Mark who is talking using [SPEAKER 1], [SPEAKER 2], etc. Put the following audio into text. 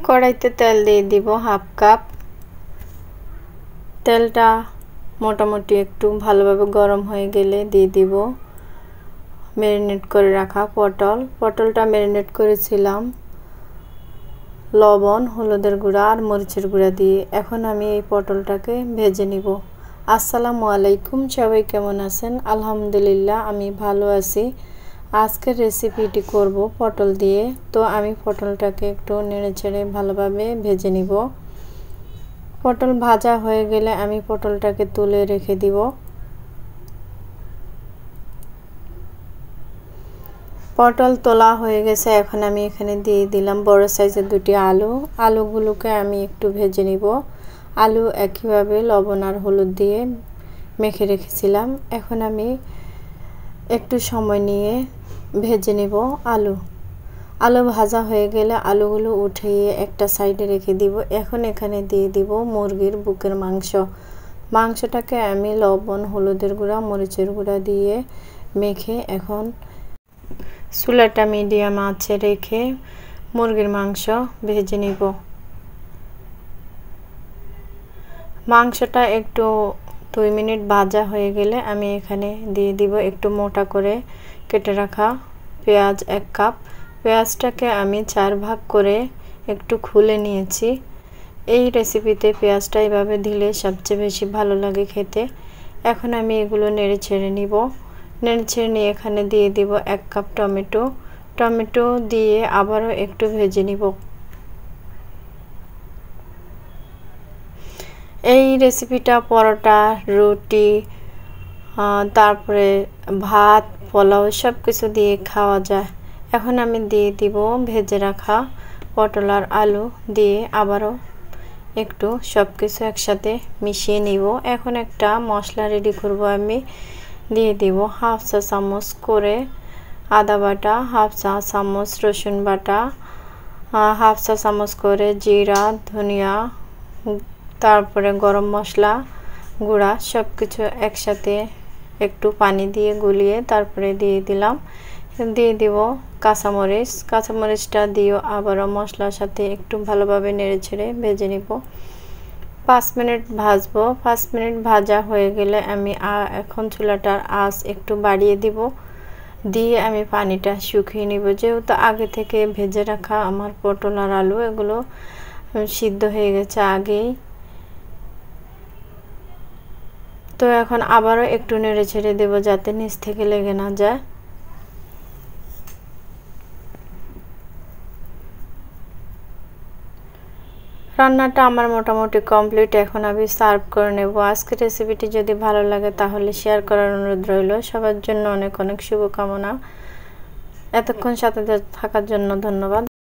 [SPEAKER 1] কড়াইতে তেল দিয়ে দিব হাফ কাপ। তেলটা মোটামুটি একটু ভালোভাবে গরম হয়ে গেলে দিয়ে দিব ম্যারিনেট করে রাখা পটলটা ম্যারিনেট করেছিলাম লবণ, হলুদের গুঁড়া আর মরিচের গুঁড়া দিয়ে। এখন আমি এই পটলটাকে ভেজে নিব। আসসালামু আলাইকুম, সবাই কেমন আছেন? আলহামদুলিল্লাহ আমি ভালো আছি। আজকের রেসিপিটি করব পটল দিয়ে। তো আমি পটলটাকে একটু নেড়েচেড়ে ভালোভাবে ভেজে নিব। পটল ভাজা হয়ে গেলে আমি পটলটাকে তুলে রেখে দিব। পটল তোলা হয়ে গেছে। এখন আমি এখানে দিয়ে দিলাম বড় সাইজের দুটি আলুগুলোকে আমি একটু ভেজে নিব। আলু একইভাবে লবণ আর হলুদ দিয়ে মেখে রেখেছিলাম। এখন আমি একটু সময় নিয়ে ভেজে নিব আলু ভাজা হয়ে গেলে আলুগুলো উঠিয়ে একটা সাইডে রেখে দিব। এখন এখানে দিয়ে দিব মুরগির বুকের মাংসটাকে আমি লবণ, হলুদের গুঁড়া, মরিচের গুঁড়া দিয়ে মেখে এখন চুলাটা মিডিয়াম আঁচে রেখে মুরগির মাংস ভেজে নিব। মাংসটা একটু 2 মিনিট ভাজা হয়ে গেলে আমি এখানে দিয়ে দিব একটু মোটা করে কেটে রাখা পেঁয়াজ 1 কাপ। পেঁয়াজটাকে আমি 4 ভাগ করে একটু খুলে নিয়েছি। এই রেসিপিতে পেঁয়াজটা এভাবে দিলে সবচেয়ে বেশি ভালো লাগে খেতে। এখন আমি এগুলো নেড়ে ছেড়ে নিব। নেড়ে নিয়ে এখানে দিয়ে দিব 1 কাপ টমেটো দিয়ে আবারও একটু ভেজে নিব। এই রেসিপিটা পরোটা, রুটি, তারপরে ভাত, পোলাও সব কিছু দিয়ে খাওয়া যায়। এখন আমি দিয়ে দিব ভেজে রাখা পটল আর আলু দিয়ে আবারও একটু সব কিছু একসাথে মিশিয়ে নিব। এখন একটা মশলা রেডি করব। আমি দিয়ে দিব হাফ চা চামচ করে আদা বাটা, হাফ চা চামচ রসুন বাটা, হাফ চা চামচ করে জিরা, ধনিয়া, তারপরে গরম মশলা গুঁড়া সব কিছু একসাথে একটু পানি দিয়ে গুলিয়ে তারপরে দিয়ে দিব কাঁচামরিচটা দিয়েও আবারও মশলার সাথে একটু ভালোভাবে নেড়েচেড়ে ভেজে নিব। 5 মিনিট ভাজবো। 5 মিনিট ভাজা হয়ে গেলে আমি এখন চুলাটার আঁচ একটু বাড়িয়ে দিব। দিয়ে আমি পানিটা শুকিয়ে নিব। যেহেতু আগে থেকে ভেজে রাখা আমার পটল আর আলু এগুলো সিদ্ধ হয়ে গেছে আগেই। তো এখন আবারও একটু নেড়ে ছেড়ে দেব যাতে নিচ থেকে লেগে না যায়। রান্নাটা আমার মোটামুটি কমপ্লিট। এখন আমি সার্ভ করে নেব। আজকের রেসিপিটি যদি ভালো লাগে তাহলে শেয়ার করার অনুরোধ রইল। সবার জন্য অনেক অনেক শুভকামনা। এতক্ষণ সাথে থাকার জন্য ধন্যবাদ।